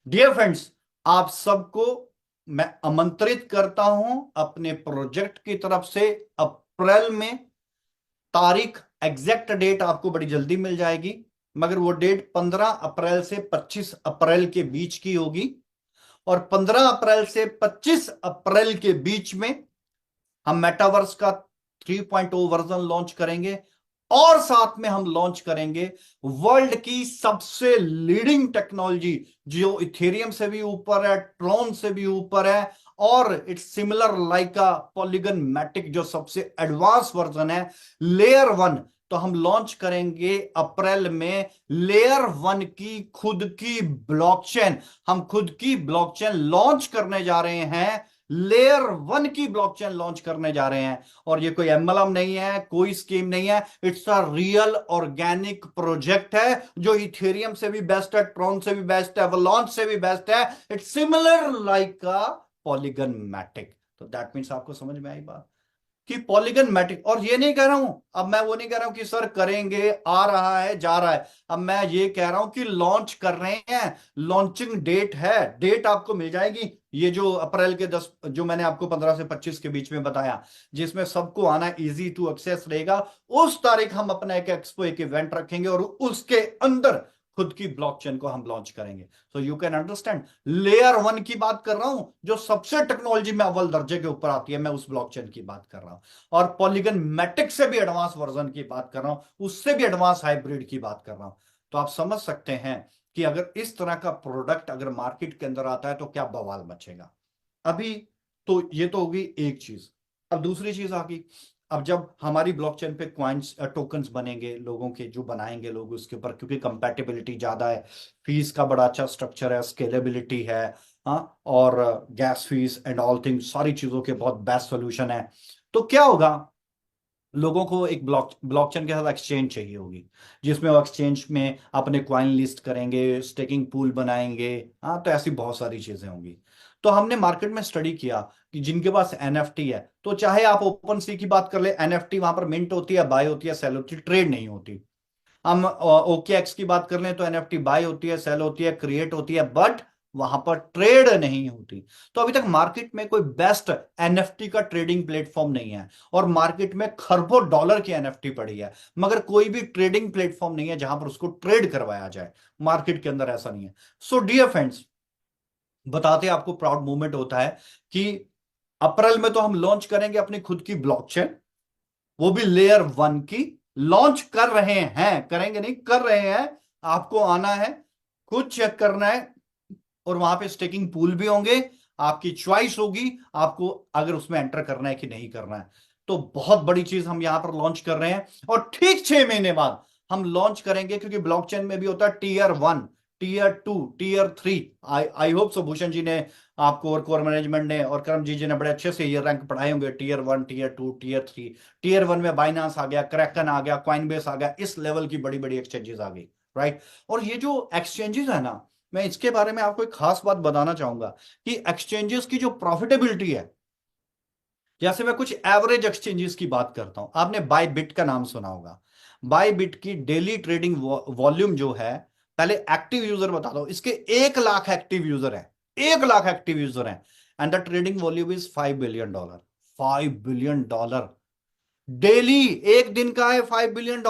[SPEAKER 1] डियर फ्रेंड्स, आप सबको मैं आमंत्रित करता हूं अपने प्रोजेक्ट की तरफ से। अप्रैल में तारीख, एग्जैक्ट डेट आपको बड़ी जल्दी मिल जाएगी, मगर वो डेट 15 अप्रैल से 25 अप्रैल के बीच की होगी। और 15 अप्रैल से 25 अप्रैल के बीच में हम मेटावर्स का 3.0 वर्जन लॉन्च करेंगे। और साथ में हम लॉन्च करेंगे वर्ल्ड की सबसे लीडिंग टेक्नोलॉजी, जो इथेरियम से भी ऊपर है, ट्रॉन से भी ऊपर है, और it's similar like a Polygon Matic जो सबसे एडवांस वर्जन है, लेयर 1। तो हम लॉन्च करेंगे अप्रैल में लेयर 1 की खुद की ब्लॉकचेन। हम खुद की ब्लॉकचेन लॉन्च करने जा रहे हैं लेयर 1 की ब्लॉकचेन लॉन्च करने जा रहे हैं। और ये कोई एमएलएम नहीं है, कोई स्कीम नहीं है, it's a real organic project है जो इथेरियम से भी बेस्ट है, ट्रॉन से भी बेस्ट है, एवलांच से भी बेस्ट है। It's similar like a Polygon Matic. तो दैट मीन्स आपको समझ में आई बात कि पॉलीगन मैट्रिक। और ये नहीं कह रहा हूं, अब मैं वो नहीं कह रहा हूं कि सर करेंगे, आ रहा है, जा रहा है। अब मैं ये कह रहा हूं कि लॉन्च कर रहे हैं, लॉन्चिंग डेट है, डेट आपको मिल जाएगी। ये जो अप्रैल के 10, जो मैंने आपको 15 से 25 के बीच में बताया, जिसमें सबको आना इजी टू एक्सेस रहेगा, उस तारीख हम अपना एक एक्सपो, एक इवेंट रखेंगे और उसके अंदर खुद की ब्लॉकचेन को हम लॉन्च करेंगे। सो यू कैन अंडरस्टैंड, लेयर 1 की बात कर रहा हूं, जो सबसे टेक्नोलॉजी में अव्वल दर्जे के ऊपर आती है, मैं उस ब्लॉकचेन की बात कर रहा हूं। और पॉलीगन मैट्रिक से भी एडवांस वर्जन की बात कर रहा हूं, उससे भी एडवांस हाइब्रिड की बात कर रहा हूं। तो आप समझ सकते हैं कि अगर इस तरह का प्रोडक्ट अगर मार्केट के अंदर आता है तो क्या बवाल मचेगा। अभी तो ये तो होगी एक चीज। अब दूसरी चीज आ गई, अब जब हमारी ब्लॉकचेन पे क्वाइंस टोकन्स बनेंगे, लोगों के जो बनाएंगे लोग उसके ऊपर, क्योंकि कंपैटिबिलिटी ज्यादा है, फीस का बड़ा अच्छा स्ट्रक्चर है, स्केलेबिलिटी है, हाँ, और gas fees and all things, सारी चीजों के बहुत बेस्ट सोल्यूशन है। तो क्या होगा, लोगों को एक ब्लॉकचेन के साथ एक्सचेंज चाहिए होगी, जिसमें वो एक्सचेंज में अपने क्वाइन लिस्ट करेंगे, स्टेकिंग पूल बनाएंगे, हाँ, तो ऐसी बहुत सारी चीजें होंगी। तो हमने मार्केट में स्टडी किया कि जिनके पास एनएफटी है, तो चाहे आप ओपन सी की बात कर ले, एनएफटी वहां पर मिंट होती है, बाय होती है, सेल होती है, ट्रेड नहीं होती। हम ओकेएक्स की बात कर लें तो एनएफटी बाय होती है, सेल होती है, क्रिएट होती है, बट वहां पर ट्रेड नहीं होती। तो अभी तक मार्केट में कोई बेस्ट एनएफटी का ट्रेडिंग प्लेटफॉर्म नहीं है, और मार्केट में खरबों डॉलर की एनएफटी पड़ी है, मगर कोई भी ट्रेडिंग प्लेटफॉर्म नहीं है जहां पर उसको ट्रेड करवाया जाए। मार्केट के अंदर ऐसा नहीं है। सो डियर फ्रेंड्स, बताते आपको प्राउड मोमेंट होता है कि अप्रैल में तो हम लॉन्च करेंगे अपनी खुद की ब्लॉकचेन, वो भी लेयर 1 की। लॉन्च कर रहे हैं, करेंगे नहीं, कर रहे हैं। आपको आना है, खुद चेक करना है, और वहां पे स्टेकिंग पूल भी होंगे, आपकी चॉइस होगी आपको अगर उसमें एंटर करना है कि नहीं करना है। तो बहुत बड़ी चीज हम यहां पर लॉन्च कर रहे हैं, और ठीक 6 महीने बाद हम लॉन्च करेंगे, क्योंकि ब्लॉकचेन में भी होता है tier 1, tier 2, tier 3। I I hope so Bhushan ji ने आपको और कोर मैनेजमेंट ने और करमजीत जी ने बड़े अच्छे से ये रैंक पढ़ाए होंगे, टीयर 1, टीयर 2, टीयर 3। टीयर 1 में बाइनांस आ गया, क्रैकन आ गया, कॉइनबेस आ गया, इस लेवल की बड़ी बड़ी एक्सचेंजेस आ गई, राइट। और ये जो एक्सचेंजेस है ना, मैं इसके बारे में आपको एक खास बात बताना चाहूंगा कि एक्सचेंजेस की जो प्रॉफिटेबिलिटी है, जैसे मैं कुछ एवरेज एक्सचेंजेस की बात करता हूं, आपने बाय बिट का नाम सुना होगा। बाय बिट की डेली ट्रेडिंग वॉल्यूम जो है, पहले एक्टिव यूजर बता दो, इसके 1 लाख एक्टिव यूजर है, 1 लाख एक्टिव यूजर है, and the trading volume is $5 billion. $5 billion daily, एक दिन का है $5 बिलियन।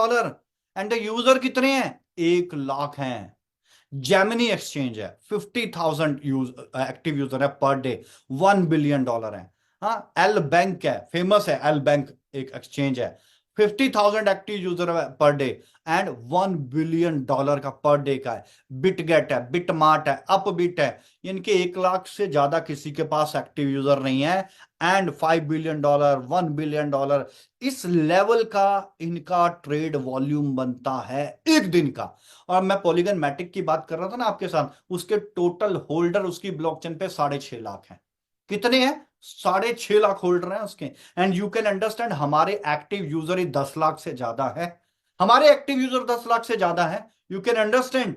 [SPEAKER 1] एंड द यूजर कितने हैं? 1 लाख हैं। जेमिनी एक्सचेंज है, 50,000 एक्टिव यूजर है पर डे, $1 बिलियन है। हाँ, एल बैंक है, फेमस है एल बैंक, एक एक्सचेंज है, 50,000 एक्टिव यूजर है पर डे, एंड $1 बिलियन का पर डे का है। बिटगेट है, बिटमार्ट है, अपबीट है, इनके 1 लाख से ज्यादा किसी के पास एक्टिव यूजर नहीं है। एंड $5 बिलियन, $1 बिलियन, इस लेवल का इनका ट्रेड वॉल्यूम बनता है एक दिन का। और मैं पॉलीगन मैटिक की बात कर रहा था ना आपके साथ, उसके टोटल होल्डर उसकी ब्लॉकचेन पे 6.5 लाख हैं। कितने हैं? 6.5 लाख होल्डर हैं उसके। एंड यू कैन अंडरस्टैंड, हमारे एक्टिव यूजर ही 10 लाख से ज्यादा है। हमारे एक्टिव यूजर 10 लाख से ज्यादा है, यू कैन अंडरस्टैंड।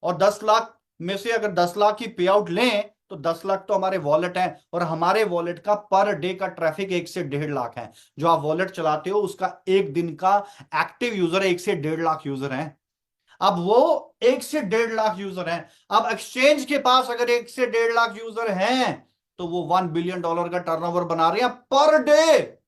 [SPEAKER 1] और 10 लाख में से अगर 10 लाख की पे आउट लें तो 10 लाख तो हमारे वॉलेट हैं, और हमारे वॉलेट का पर डे का ट्रैफिक 1 से 1.5 लाख है। जो आप वॉलेट चलाते हो उसका एक दिन का एक्टिव यूजर 1 से 1.5 लाख यूजर है। अब वो 1 से 1.5 लाख यूजर हैं। अब एक्सचेंज के पास अगर 1 से 1.5 लाख यूजर हैं, तो वो $1 बिलियन का टर्नओवर बना रहे हैं per day.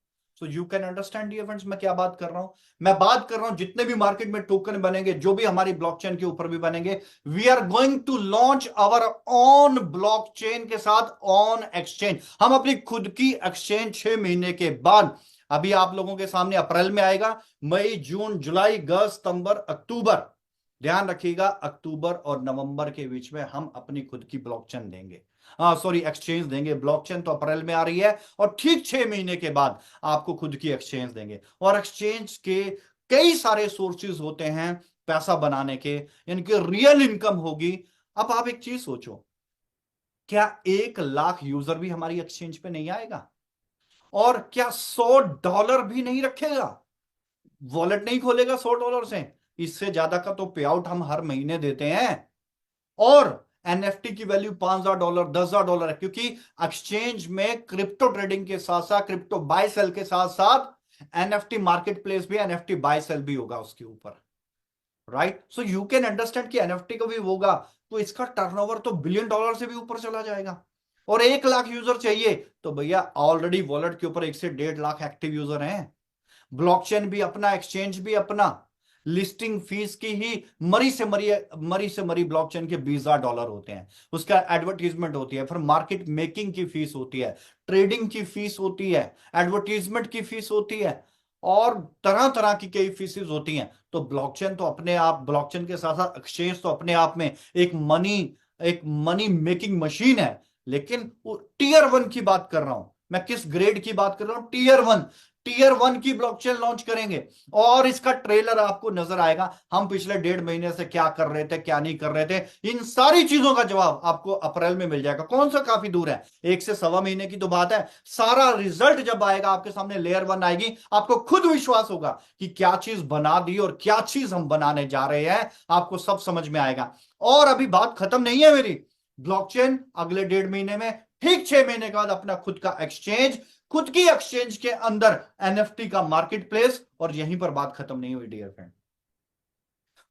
[SPEAKER 1] So you can understand dear friends, मैं क्या बात कर रहा हूं। मैं बात कर रहा हूं जितने भी मार्केट में टोकन बनेंगे, जो भी हमारी ब्लॉकचेन के ऊपर भी बनेंगे, we are going to launch our own blockchain के साथ ऑन एक्सचेंज। हम अपनी खुद की एक्सचेंज 6 महीने के बाद, अभी आप लोगों के सामने अप्रैल में आएगा, मई, जून, जुलाई, अगस्त, सितंबर, अक्टूबर, ध्यान रखिएगा, अक्टूबर और नवंबर के बीच में हम अपनी खुद की ब्लॉकचेन देंगे, सॉरी एक्सचेंज देंगे। ब्लॉकचेन तो अप्रैल में आ रही है, और ठीक 6 महीने के बाद आपको खुद की एक्सचेंज देंगे। और एक्सचेंज के कई सारे सोर्सेज होते हैं पैसा बनाने के, यानी कि रियल इनकम होगी। अब आप एक चीज सोचो, क्या 1 लाख यूजर भी हमारी एक्सचेंज पे नहीं आएगा? और क्या $100 भी नहीं रखेगा? वॉलेट नहीं खोलेगा $100 से? इससे ज्यादा का तो पे आउट हम हर महीने देते हैं। और एनएफटी की वैल्यू $5,000 $10,000 है, क्योंकि एक्सचेंज में क्रिप्टो ट्रेडिंग के साथ साथ, क्रिप्टो बाय सेल के साथ साथ एनएफटी मार्केट प्लेस भी, एनएफटी बाय सेल भी होगा उसके ऊपर। Right, so you can understand कि एनएफटी का भी होगा तो इसका टर्नओवर तो $1 बिलियन से भी ऊपर चला जाएगा। और 1 लाख यूजर चाहिए तो भैया ऑलरेडी वॉलेट के ऊपर 1 से 1.5 लाख एक्टिव यूजर हैं। ब्लॉकचेन भी अपना, एक्सचेंज भी अपना। लिस्टिंग फीस की ही मरी से मरी ब्लॉकचेन के $20,000 होते हैं। उसका एडवर्टीजमेंट होती है, फिर मार्केट मेकिंग की फीस होती है, ट्रेडिंग की फीस होती है, एडवर्टीजमेंट की फीस होती है, और तरह तरह की कई फीसेस होती हैं। तो ब्लॉकचेन तो अपने आप, ब्लॉकचेन के साथ साथ एक्सचेंज तो अपने आप में एक मनी मेकिंग मशीन है। लेकिन वो टीयर 1 की बात कर रहा हूं मैं। किस ग्रेड की बात कर रहा हूं? टीयर 1 की ब्लॉकचेन लॉन्च करेंगे और इसका ट्रेलर आपको नजर आएगा। हम पिछले 1.5 महीने से क्या कर रहे थे, क्या नहीं कर रहे थे, इन सारी चीजों का जवाब आपको अप्रैल में मिल जाएगा। कौन सा काफी दूर है, 1 से 1.25 महीने की तो बात है। सारा रिजल्ट जब आएगा आपके सामने, लेयर 1 आएगी, आपको खुद विश्वास होगा कि क्या चीज बना दी और क्या चीज हम बनाने जा रहे हैं। आपको सब समझ में आएगा। और अभी बात खत्म नहीं है मेरी। ब्लॉकचेन अगले 1.5 महीने में, ठीक 6 महीने के बाद अपना खुद का एक्सचेंज, खुद की एक्सचेंज के अंदर एनएफटी का मार्केट प्लेस। और यहीं पर बात खत्म नहीं हुई डियर फ्रेंड।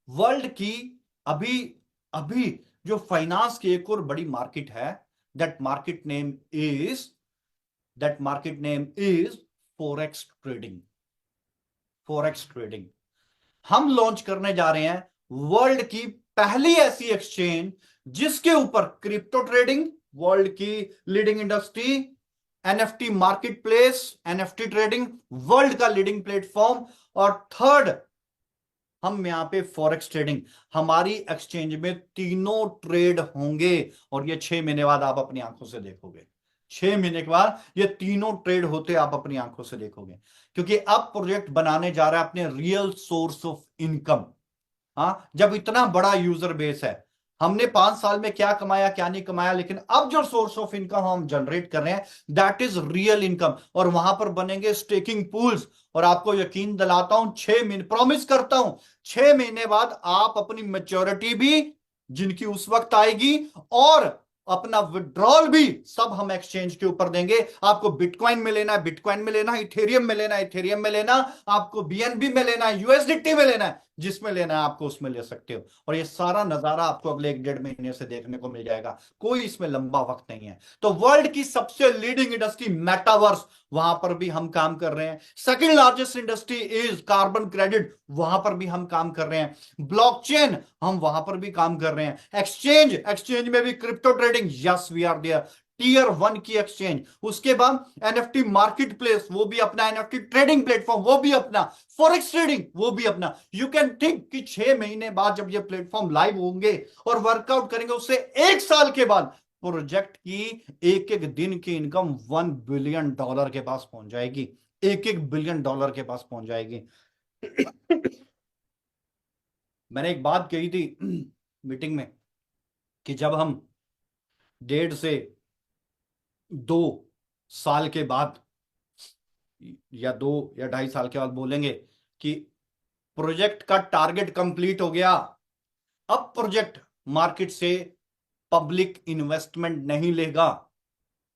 [SPEAKER 1] वर्ल्ड की अभी अभी जो फाइनेंस की एक और बड़ी मार्केट है, that market name is forex trading. Forex trading हम लॉन्च करने जा रहे हैं। वर्ल्ड की पहली ऐसी एक्सचेंज जिसके ऊपर क्रिप्टो ट्रेडिंग, वर्ल्ड की leading industry, NFT market place, NFT trading, world का लीडिंग प्लेटफॉर्म, और थर्ड हम यहां पे फॉरेक्स ट्रेडिंग। हमारी एक्सचेंज में तीनों ट्रेड होंगे और ये 6 महीने बाद आप अपनी आंखों से देखोगे। 6 महीने के बाद ये तीनों ट्रेड होते आप अपनी आंखों से देखोगे। क्योंकि अब प्रोजेक्ट बनाने जा रहा है अपने रियल सोर्स ऑफ इनकम। हाँ, जब इतना बड़ा यूजर बेस है, हमने 5 साल में क्या कमाया क्या नहीं कमाया, लेकिन अब जो सोर्स ऑफ इनकम हम जनरेट कर रहे हैं, दैट इज रियल इनकम। और वहां पर बनेंगे स्टेकिंग पूल्स। और आपको यकीन दिलाता हूं, 6 महीने, प्रॉमिस करता हूं, 6 महीने बाद आप अपनी मैच्योरिटी भी, जिनकी उस वक्त आएगी, और अपना विड्रॉल भी सब हम एक्सचेंज के ऊपर देंगे। आपको बिटकॉइन में लेना है बिटकॉइन में लेना, इथेरियम में लेना है इथेरियम में लेना, आपको बीएनबी में लेना है, यूएसडीटी में लेना है, जिसमें लेना है आपको उसमें ले सकते हो। और ये सारा नजारा आपको अगले 1 1.5 महीने से देखने को मिल जाएगा। कोई इसमें लंबा वक्त नहीं है। तो वर्ल्ड की सबसे लीडिंग इंडस्ट्री मेटावर्स, वहां पर भी हम काम कर रहे हैं। Second largest industry is carbon credit, वहां पर भी हम काम कर रहे हैं। ब्लॉकचेन, हम वहां पर भी काम कर रहे हैं। एक्सचेंज में भी crypto trading, yes we are there. Tier 1 की एक्सचेंज, उसके बाद एनएफटी मार्केट प्लेस, वो भी अपना, एनएफटी ट्रेडिंग प्लेटफॉर्म, वो भी अपना, फॉरेक्स ट्रेडिंग, वो भी अपना। यू कैन थिंक कि 6 महीने बाद जब ये प्लेटफॉर्म लाइव होंगे और वर्कआउट करेंगे, उससे 1 साल के बाद प्रोजेक्ट की एक एक दिन की इनकम $1 बिलियन के पास पहुंच जाएगी। $1 बिलियन के पास पहुंच जाएगी। मैंने एक बात कही थी मीटिंग में कि जब हम 1.5 से 2 साल के बाद, या 2 या 2.5 साल के बाद बोलेंगे कि प्रोजेक्ट का टारगेट कंप्लीट हो गया, अब प्रोजेक्ट मार्केट से पब्लिक इन्वेस्टमेंट नहीं लेगा,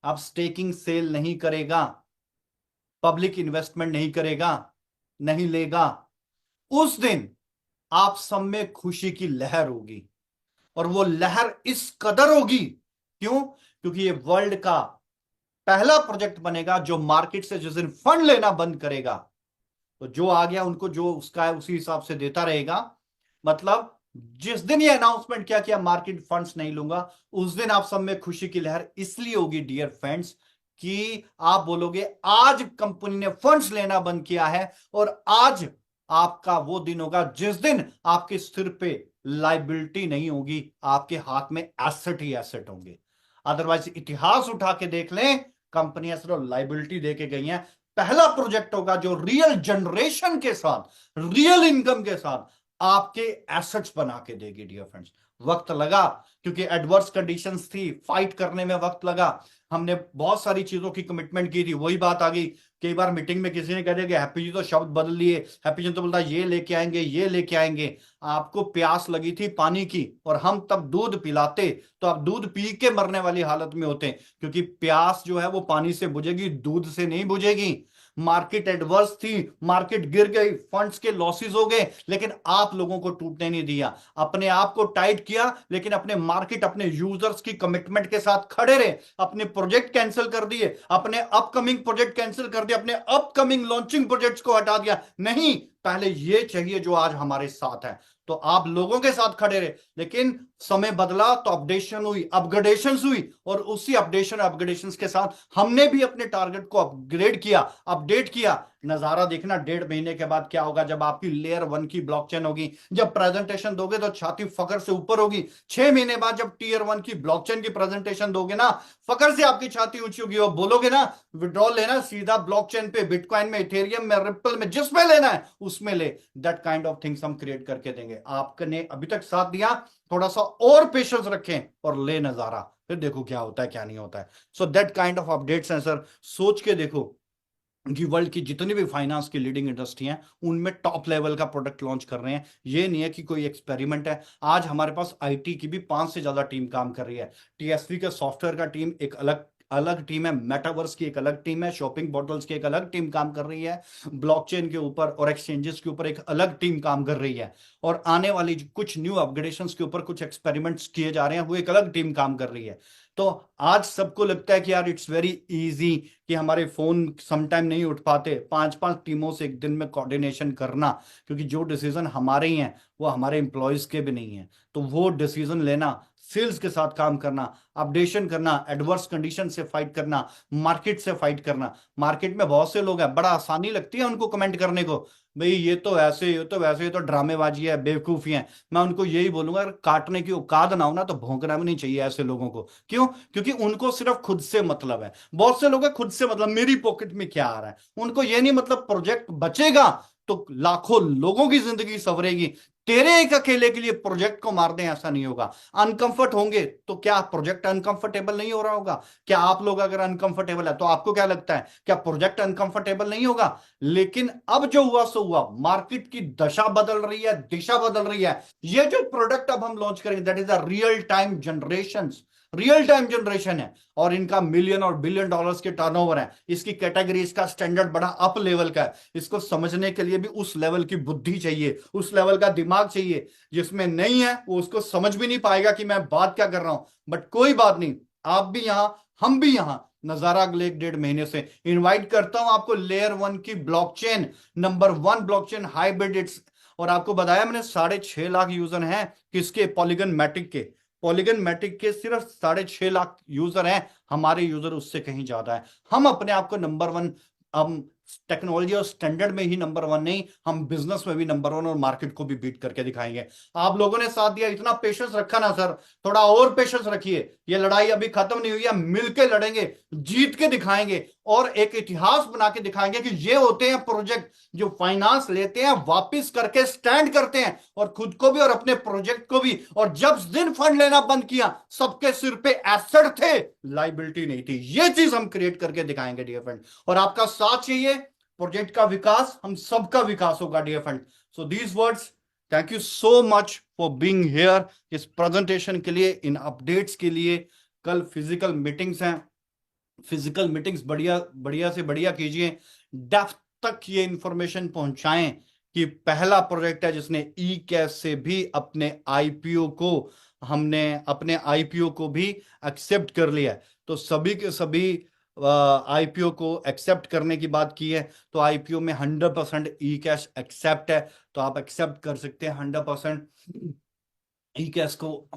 [SPEAKER 1] अब स्टेकिंग सेल नहीं करेगा, पब्लिक इन्वेस्टमेंट नहीं करेगा, नहीं लेगा, उस दिन आप सब में खुशी की लहर होगी। और वो लहर इस कदर होगी, क्यों? क्योंकि ये वर्ल्ड का पहला प्रोजेक्ट बनेगा जो मार्केट से जिस दिन फंड लेना बंद करेगा, तो जो आ गया उनको जो उसका है उसी हिसाब से देता रहेगा। मतलब जिस दिन ये अनाउंसमेंट किया मार्केट फंड्स नहीं लूंगा, उस दिन आप सब में खुशी की लहर इसलिए होगी डियर फ्रेंड्स, कि आप बोलोगे आज कंपनी ने फंड्स लेना बंद किया है। और आज आपका वो दिन होगा जिस दिन आपके सिर पे लाइबिलिटी नहीं होगी, आपके हाथ में एसेट ही एसेट होंगे। अदरवाइज इतिहास उठा के देख लें, कंपनियां सिर्फ लाइबिलिटी देके गई हैं। पहला प्रोजेक्ट होगा जो रियल जनरेशन के साथ, रियल इनकम के साथ आपके एसेट्स बना के देगी डियर फ्रेंड्स। वक्त लगा, क्योंकि एडवर्स कंडीशंस थी, फाइट करने में वक्त लगा, हमने बहुत सारी चीजों की कमिटमेंट की थी। वही बात आ गई, कई बार मीटिंग में किसी ने कह दिया कि हैप्पी जी तो शब्द बदल लिए, हैप्पी जी तो बोलता ये लेके आएंगे ये लेके आएंगे। आपको प्यास लगी थी पानी की और हम तब दूध पिलाते, तो आप दूध पी के मरने वाली हालत में होते, क्योंकि प्यास जो है वो पानी से बुझेगी, दूध से नहीं बुझेगी। मार्केट एडवर्स थी, मार्केट गिर गई, फंड्स के लॉसेस हो गए, लेकिन आप लोगों को टूटने नहीं दिया, अपने आप को टाइट किया, लेकिन अपने मार्केट, अपने यूजर्स की कमिटमेंट के साथ खड़े रहे। अपने प्रोजेक्ट कैंसिल कर दिए, अपने अपकमिंग प्रोजेक्ट कैंसिल कर दिए, अपने अपकमिंग लॉन्चिंग प्रोजेक्ट्स को हटा दिया। नहीं, पहले ये चाहिए जो आज हमारे साथ है। तो आप लोगों के साथ खड़े रहे, लेकिन समय बदला तो अपडेशन हुई, अपग्रेडेशन हुई, और उसी अपडेशन अपग्रेडेशन के साथ हमने भी अपने टारगेट को अपग्रेड किया, अपडेट किया। नजारा देखना 1.5 महीने के बाद क्या होगा, जब आपकी लेयर 1 की ब्लॉकचेन होगी, जब प्रेजेंटेशन दोगे तो छाती फकर से ऊपर होगी। 6 महीने बाद जब टीयर 1 की ब्लॉकचेन की प्रेजेंटेशन दोगे ना, फकर से आपकी छाती ऊंची होगी और बोलोगे ना विड्रॉल लेना सीधा ब्लॉकचेन पे, बिटकॉइन में, इथेरियम में, रिप्पल में, जिसमें लेना है उसमें ले। दैट काइंड ऑफ थिंग्स हम क्रिएट करके देंगे। आपने अभी तक साथ दिया, थोड़ा सा और पेशेंस रखें और ले नजारा, फिर देखो क्या होता है क्या नहीं होता है। So that kind of updates हैं सर। सोच के देखो कि वर्ल्ड की जितनी भी फाइनेंस की लीडिंग इंडस्ट्री हैं, उनमें टॉप लेवल का प्रोडक्ट लॉन्च कर रहे हैं। ये नहीं है कि कोई एक्सपेरिमेंट है। आज हमारे पास आईटी की भी 5 से ज्यादा टीम काम कर रही है। टीएसवी के सॉफ्टवेयर का टीम एक अलग अलग टीम है, मेटावर्स की एक अलग टीम है, शॉपिंग पोर्टल्स की एक अलग टीम काम कर रही है, ब्लॉकचेन के ऊपर और एक्सचेंजेस के ऊपर एक अलग टीम काम कर रही है, और आने वाली कुछ न्यू अपग्रेडेशंस के ऊपर कुछ एक्सपेरिमेंट्स किए जा रहे हैं, वो एक अलग टीम काम कर रही है। तो आज सबको लगता है कि यार इट्स वेरी इजी कि हमारे फोन समटाइम नहीं उठ पाते, 5-5 टीमों से एक दिन में कोऑर्डिनेशन करना, क्योंकि जो डिसीजन हमारे ही हैं वो हमारे एम्प्लॉयज के भी नहीं है। तो वो डिसीजन लेना, सेल्स के साथ काम करना, अपडेशन करना, एडवर्स कंडीशन से फाइट करना, मार्केट से फाइट करना। मार्केट में बहुत से लोग हैं, बड़ा आसानी लगती है उनको कमेंट करने को, भाई ये तो ऐसे, ये तो वैसे, ये तो ड्रामेबाजी है, बेवकूफी है। मैं उनको यही बोलूंगा, अगर काटने की औकात ना हो ना तो भौंकना भी नहीं चाहिए ऐसे लोगों को। क्यों? क्योंकि उनको सिर्फ खुद से मतलब है। बहुत से लोग हैं खुद से मतलब, मेरी पॉकेट में क्या आ रहा है, उनको ये नहीं मतलब प्रोजेक्ट बचेगा तो लाखों लोगों की जिंदगी संवरेगी। तेरे एक अकेले के लिए प्रोजेक्ट को मार दें ऐसा नहीं होगा। अनकंफर्ट होंगे तो क्या प्रोजेक्ट अनकंफर्टेबल नहीं हो रहा होगा? क्या आप लोग अगर अनकंफर्टेबल है तो आपको क्या लगता है, क्या प्रोजेक्ट अनकंफर्टेबल नहीं होगा? लेकिन अब जो हुआ सो हुआ, मार्केट की दशा बदल रही है, दिशा बदल रही है। ये जो प्रोडक्ट अब हम लॉन्च करेंगे, that is a real time generation है, और इनका मिलियन और बिलियन डॉलर्स के टर्नओवर है। इसकी कैटेगरी, इसका स्टैंडर्ड बड़ा अप लेवल का है। इसको समझने के लिए भी उस लेवल की बुद्धि चाहिए, उस लेवल का दिमाग चाहिए। जिसमें नहीं है वो उसको समझ भी नहीं पाएगा कि मैं बात क्या कर रहा हूं। बट कोई बात नहीं, आप भी यहां, हम भी यहां। नजारा अगले 1-1.5 महीने से इनवाइट करता हूं आपको लेयर 1 की blockchain, number 1 blockchain hybrid it's. और आपको बताया मैंने 6.5 लाख यूजर हैं किसके, पॉलीगन मैटिक के। पॉलीगन मैटिक के सिर्फ 6.5 लाख यूजर हैं, हमारे यूजर उससे कहीं ज्यादा है। हम अपने आप को नंबर 1, हम टेक्नोलॉजी और स्टैंडर्ड में ही नंबर 1 नहीं, हम बिजनेस में भी नंबर 1 और मार्केट को भी बीट करके दिखाएंगे। आप लोगों ने साथ दिया, इतना पेशेंस रखा ना सर, थोड़ा और पेशेंस रखिए। ये लड़ाई अभी खत्म नहीं हुई है, मिलके लड़ेंगे, जीत के दिखाएंगे, और एक इतिहास बना के दिखाएंगे कि ये होते हैं प्रोजेक्ट जो फाइनेंस लेते हैं, वापिस करके स्टैंड करते हैं, और खुद को भी और अपने प्रोजेक्ट को भी। और जब दिन फंड लेना बंद किया, सबके सिर पे एसेट थे, लाइबिलिटी नहीं थी। ये चीज हम क्रिएट करके दिखाएंगे डियर फ्रेंड, और आपका साथ चाहिए। प्रोजेक्ट का विकास, हम सबका विकास होगा dear friend. So these words, thank you so much for being here, इस प्रेजेंटेशन के लिए, इन अपडेट्स के लिए। कल फिजिकल मीटिंग्स हैं, फिजिकल मीटिंग्स बढ़िया बढ़िया से बढ़िया कीजिए, डेप्थ तक ये इंफॉर्मेशन पहुंचाएं कि पहला प्रोजेक्ट है जिसने ई कैश से भी अपने आईपीओ को, हमने अपने आईपीओ को भी एक्सेप्ट कर लिया है। तो सभी के सभी आईपीओ को एक्सेप्ट करने की बात की है, तो आईपीओ में 100% ई कैश एक्सेप्ट है, तो आप एक्सेप्ट कर सकते हैं 100% ई कैश को।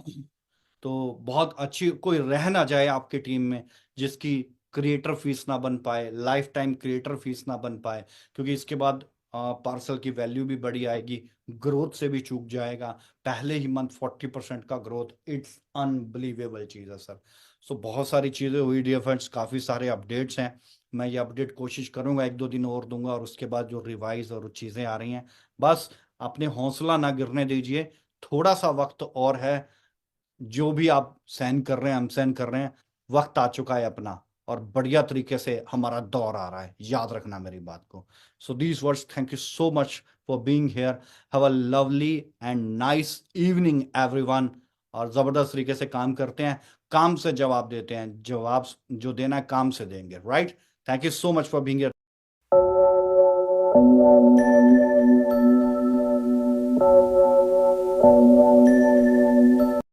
[SPEAKER 1] तो बहुत अच्छी, कोई रह ना जाए आपके टीम में जिसकी क्रिएटर फीस ना बन पाए, लाइफ टाइम क्रिएटर फीस ना बन पाए, क्योंकि इसके बाद पार्सल की वैल्यू भी बढ़ी आएगी, ग्रोथ से भी चूक जाएगा। पहले ही मंथ 40% का ग्रोथ, इट्स अनबिलीवेबल चीज है सर। सो बहुत सारी चीजें हुई डियर फ्रेंड्स, काफी सारे अपडेट्स हैं। मैं ये अपडेट कोशिश करूंगा 1-2 दिन और दूंगा, और उसके बाद जो रिवाइज और चीजें आ रही हैं, बस अपने हौसला ना गिरने दीजिए, थोड़ा सा वक्त और है। जो भी आप सहन कर रहे हैं, हम सहन कर रहे हैं, वक्त आ चुका है अपना, और बढ़िया तरीके से हमारा दौर आ रहा है, याद रखना मेरी बात को। सो these words, thank you so much for being here. Have a lovely and nice evening everyone. और जबरदस्त तरीके से काम करते हैं, काम से जवाब देते हैं, जवाब जो देना है काम से देंगे, right? Thank you so much for being here.